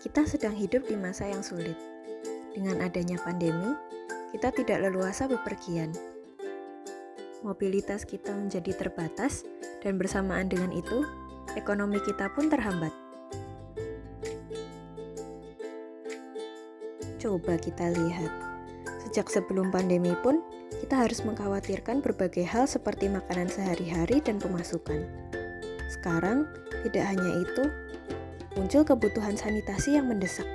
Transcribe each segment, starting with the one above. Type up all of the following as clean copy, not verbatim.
Kita sedang hidup di masa yang sulit. Dengan adanya pandemi, kita tidak leluasa bepergian. Mobilitas kita menjadi terbatas, dan bersamaan dengan itu, ekonomi kita pun terhambat. Coba kita lihat, sejak sebelum pandemi pun, kita harus mengkhawatirkan berbagai hal seperti makanan sehari-hari dan pemasukan. Sekarang, tidak hanya itu, muncul kebutuhan sanitasi yang mendesak.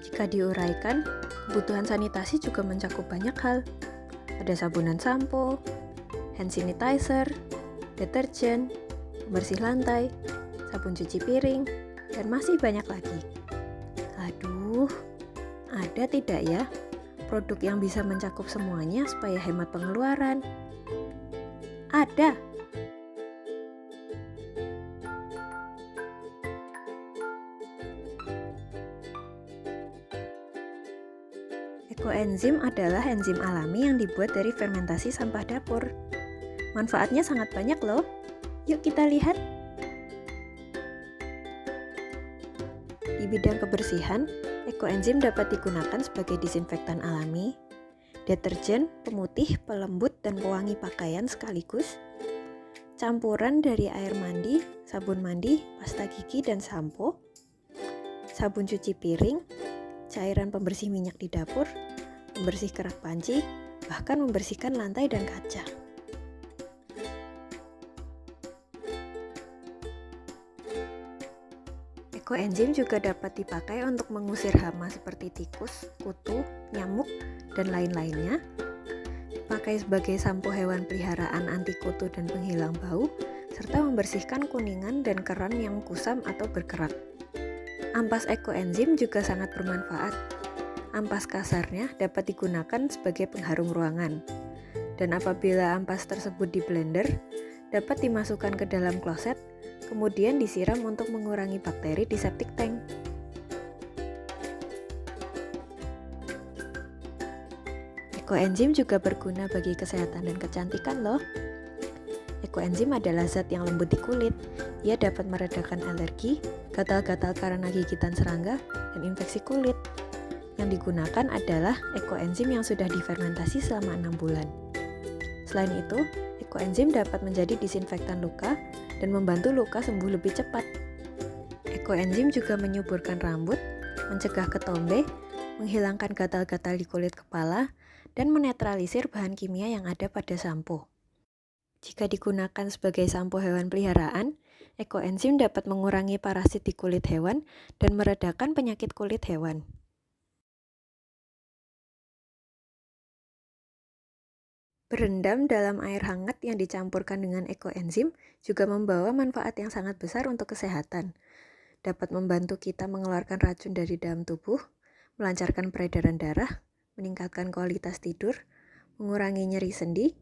Jika diuraikan, kebutuhan sanitasi juga mencakup banyak hal. Ada sabunan sampo, hand sanitizer, deterjen, pembersih lantai, sabun cuci piring, dan masih banyak lagi. Aduh, ada tidak ya produk yang bisa mencakup semuanya supaya hemat pengeluaran? Ada. Ekoenzim adalah enzim alami yang dibuat dari fermentasi sampah dapur. Manfaatnya sangat banyak loh. Yuk kita lihat. Di bidang kebersihan, ekoenzim dapat digunakan sebagai disinfektan alami, deterjen, pemutih, pelembut, dan pewangi pakaian sekaligus, campuran dari air mandi, sabun mandi, pasta gigi, dan sampo, sabun cuci piring, cairan pembersih minyak di dapur, pembersih kerak panci, bahkan membersihkan lantai dan kaca. Ekoenzim juga dapat dipakai untuk mengusir hama seperti tikus, kutu, nyamuk, dan lain-lainnya. Dipakai sebagai sampo hewan peliharaan anti kutu dan penghilang bau, serta membersihkan kuningan dan keran yang kusam atau berkerak. Ampas ekoenzim juga sangat bermanfaat. Ampas kasarnya dapat digunakan sebagai pengharum ruangan. Dan apabila ampas tersebut di blender, dapat dimasukkan ke dalam kloset, kemudian disiram untuk mengurangi bakteri di septic tank. Ekoenzim juga berguna bagi kesehatan dan kecantikan loh. Ekoenzim adalah zat yang lembut di kulit. Ia dapat meredakan alergi, gatal-gatal karena gigitan serangga, dan infeksi kulit. Yang digunakan adalah ekoenzim yang sudah difermentasi selama 6 bulan. Selain itu, ekoenzim dapat menjadi disinfektan luka dan membantu luka sembuh lebih cepat. Ekoenzim juga menyuburkan rambut, mencegah ketombe, menghilangkan gatal-gatal di kulit kepala, dan menetralisir bahan kimia yang ada pada sampo. Jika digunakan sebagai sampo hewan peliharaan, ekoenzim dapat mengurangi parasit di kulit hewan dan meredakan penyakit kulit hewan. Berendam dalam air hangat yang dicampurkan dengan ekoenzim juga membawa manfaat yang sangat besar untuk kesehatan. Dapat membantu kita mengeluarkan racun dari dalam tubuh, melancarkan peredaran darah, meningkatkan kualitas tidur, mengurangi nyeri sendi,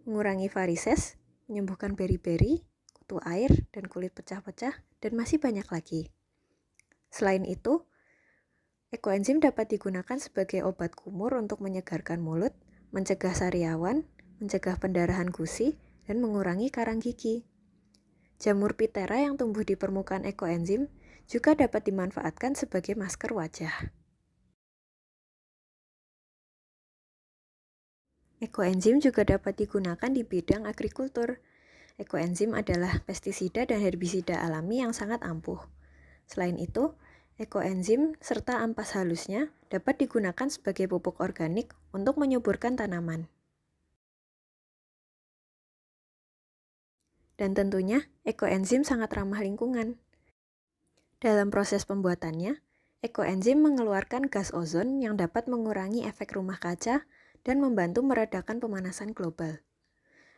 mengurangi varises, menyembuhkan beri-beri, kutu air, dan kulit pecah-pecah, dan masih banyak lagi. Selain itu, ekoenzim dapat digunakan sebagai obat kumur untuk menyegarkan mulut, mencegah sariawan, mencegah pendarahan gusi, dan mengurangi karang gigi. Jamur pitera yang tumbuh di permukaan ekoenzim juga dapat dimanfaatkan sebagai masker wajah. Ekoenzim juga dapat digunakan di bidang agrikultur. Ekoenzim adalah pestisida dan herbisida alami yang sangat ampuh. Selain itu, ekoenzim serta ampas halusnya dapat digunakan sebagai pupuk organik untuk menyuburkan tanaman. Dan tentunya, ekoenzim sangat ramah lingkungan. Dalam proses pembuatannya, ekoenzim mengeluarkan gas ozon yang dapat mengurangi efek rumah kaca dan membantu meredakan pemanasan global.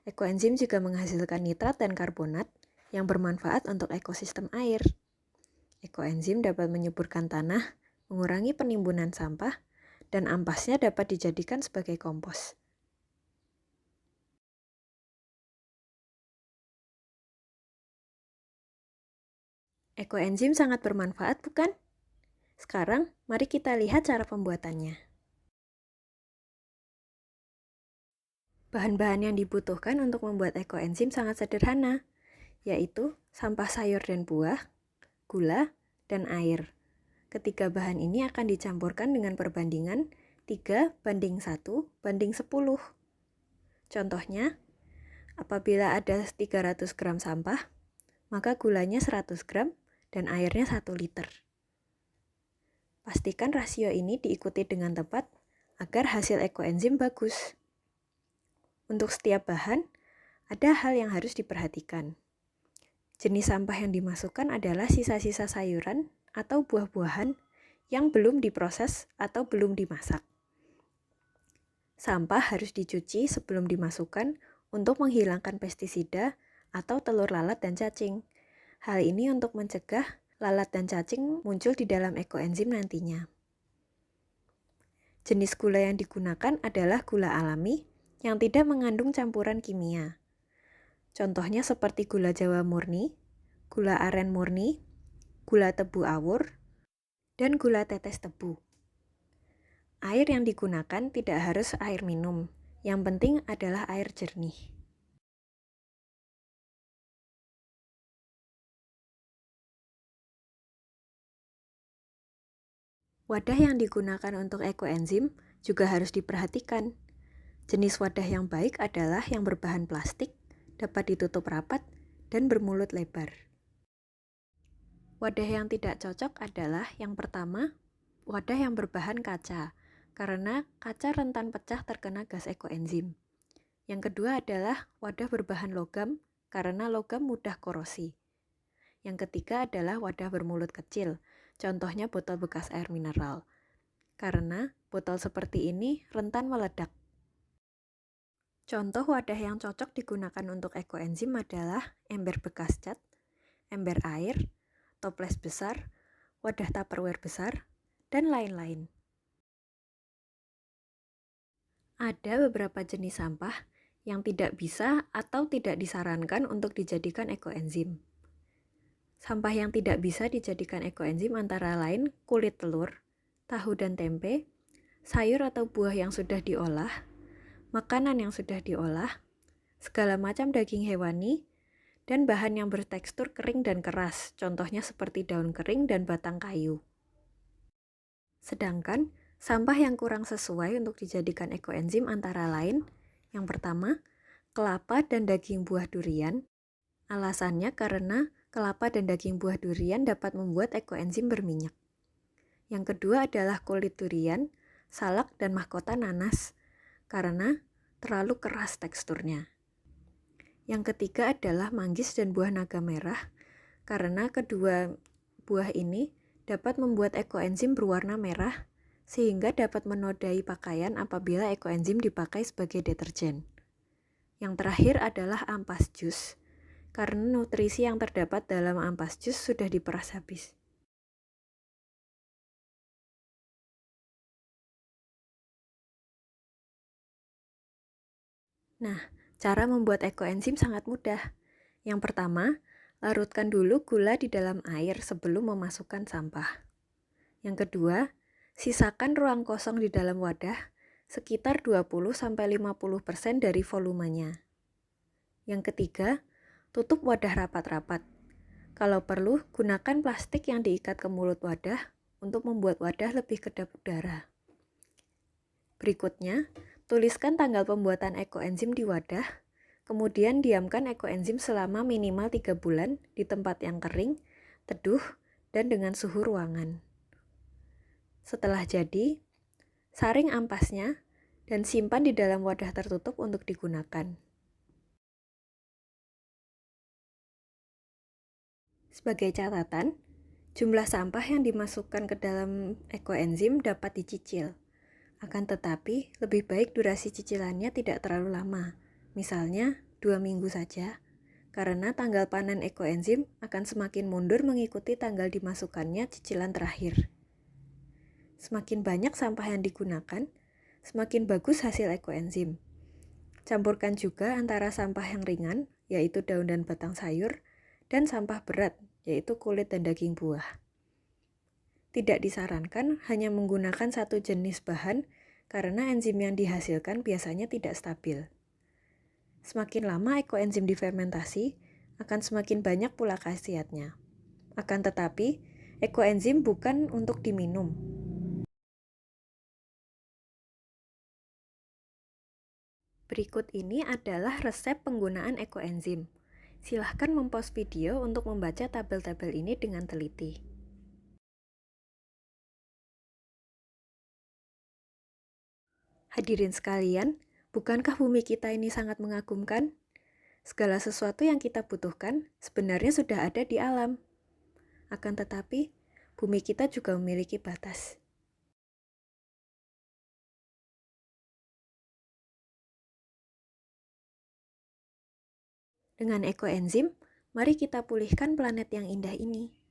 Ekoenzim juga menghasilkan nitrat dan karbonat yang bermanfaat untuk ekosistem air. Ekoenzim dapat menyuburkan tanah, mengurangi penimbunan sampah, dan ampasnya dapat dijadikan sebagai kompos. Ekoenzim sangat bermanfaat, bukan? Sekarang, mari kita lihat cara pembuatannya. Bahan-bahan yang dibutuhkan untuk membuat ekoenzim sangat sederhana, yaitu sampah sayur dan buah, gula, dan air. Ketiga bahan ini akan dicampurkan dengan perbandingan 3:1:10. Contohnya, apabila ada 300 gram sampah, maka gulanya 100 gram dan airnya 1 liter. Pastikan rasio ini diikuti dengan tepat agar hasil ekoenzim bagus. Untuk setiap bahan, ada hal yang harus diperhatikan. Jenis sampah yang dimasukkan adalah sisa-sisa sayuran atau buah-buahan yang belum diproses atau belum dimasak. Sampah harus dicuci sebelum dimasukkan untuk menghilangkan pestisida atau telur lalat dan cacing. Hal ini untuk mencegah lalat dan cacing muncul di dalam ekoenzim nantinya. Jenis gula yang digunakan adalah gula alami yang tidak mengandung campuran kimia. Contohnya seperti gula Jawa murni, gula aren murni, gula tebu awur, dan gula tetes tebu. Air yang digunakan tidak harus air minum, yang penting adalah air jernih. Wadah yang digunakan untuk ekoenzim juga harus diperhatikan. Jenis wadah yang baik adalah yang berbahan plastik, dapat ditutup rapat, dan bermulut lebar. Wadah yang tidak cocok adalah yang pertama, wadah yang berbahan kaca, karena kaca rentan pecah terkena gas ekoenzim. Yang kedua adalah wadah berbahan logam, karena logam mudah korosi. Yang ketiga adalah wadah bermulut kecil, contohnya botol bekas air mineral, karena botol seperti ini rentan meledak. Contoh wadah yang cocok digunakan untuk ekoenzim adalah ember bekas cat, ember air, toples besar, wadah tupperware besar, dan lain-lain. Ada beberapa jenis sampah yang tidak bisa atau tidak disarankan untuk dijadikan ekoenzim. Sampah yang tidak bisa dijadikan ekoenzim antara lain kulit telur, tahu dan tempe, sayur atau buah yang sudah diolah, makanan yang sudah diolah, segala macam daging hewani, dan bahan yang bertekstur kering dan keras, contohnya seperti daun kering dan batang kayu. Sedangkan, sampah yang kurang sesuai untuk dijadikan ekoenzim antara lain, yang pertama, kelapa dan daging buah durian. Alasannya karena kelapa dan daging buah durian dapat membuat ekoenzim berminyak. Yang kedua adalah kulit durian, salak, dan mahkota nanas, karena terlalu keras teksturnya. Yang ketiga adalah manggis dan buah naga merah, karena kedua buah ini dapat membuat ekoenzim berwarna merah, sehingga dapat menodai pakaian apabila ekoenzim dipakai sebagai deterjen. Yang terakhir adalah ampas jus, karena nutrisi yang terdapat dalam ampas jus sudah diperas habis. Nah, cara membuat ekoenzim sangat mudah. Yang pertama, larutkan dulu gula di dalam air sebelum memasukkan sampah. Yang kedua, sisakan ruang kosong di dalam wadah sekitar 20-50% dari volumenya. Yang ketiga, tutup wadah rapat-rapat. Kalau perlu, gunakan plastik yang diikat ke mulut wadah untuk membuat wadah lebih kedap udara. Berikutnya, tuliskan tanggal pembuatan ekoenzim di wadah, kemudian diamkan ekoenzim selama minimal 3 bulan di tempat yang kering, teduh, dan dengan suhu ruangan. Setelah jadi, saring ampasnya dan simpan di dalam wadah tertutup untuk digunakan. Sebagai catatan, jumlah sampah yang dimasukkan ke dalam ekoenzim dapat dicicil. Akan tetapi, lebih baik durasi cicilannya tidak terlalu lama, misalnya 2 minggu saja, karena tanggal panen ekoenzim akan semakin mundur mengikuti tanggal dimasukkannya cicilan terakhir. Semakin banyak sampah yang digunakan, semakin bagus hasil ekoenzim. Campurkan juga antara sampah yang ringan, yaitu daun dan batang sayur, dan sampah berat, yaitu kulit dan daging buah. Tidak disarankan hanya menggunakan satu jenis bahan karena enzim yang dihasilkan biasanya tidak stabil. Semakin lama ekoenzim difermentasi, akan semakin banyak pula khasiatnya. Akan tetapi, ekoenzim bukan untuk diminum. Berikut ini adalah resep penggunaan ekoenzim. Silahkan mempost video untuk membaca tabel-tabel ini dengan teliti. Hadirin sekalian, bukankah bumi kita ini sangat mengagumkan? Segala sesuatu yang kita butuhkan sebenarnya sudah ada di alam. Akan tetapi, bumi kita juga memiliki batas. Dengan ekoenzim, mari kita pulihkan planet yang indah ini.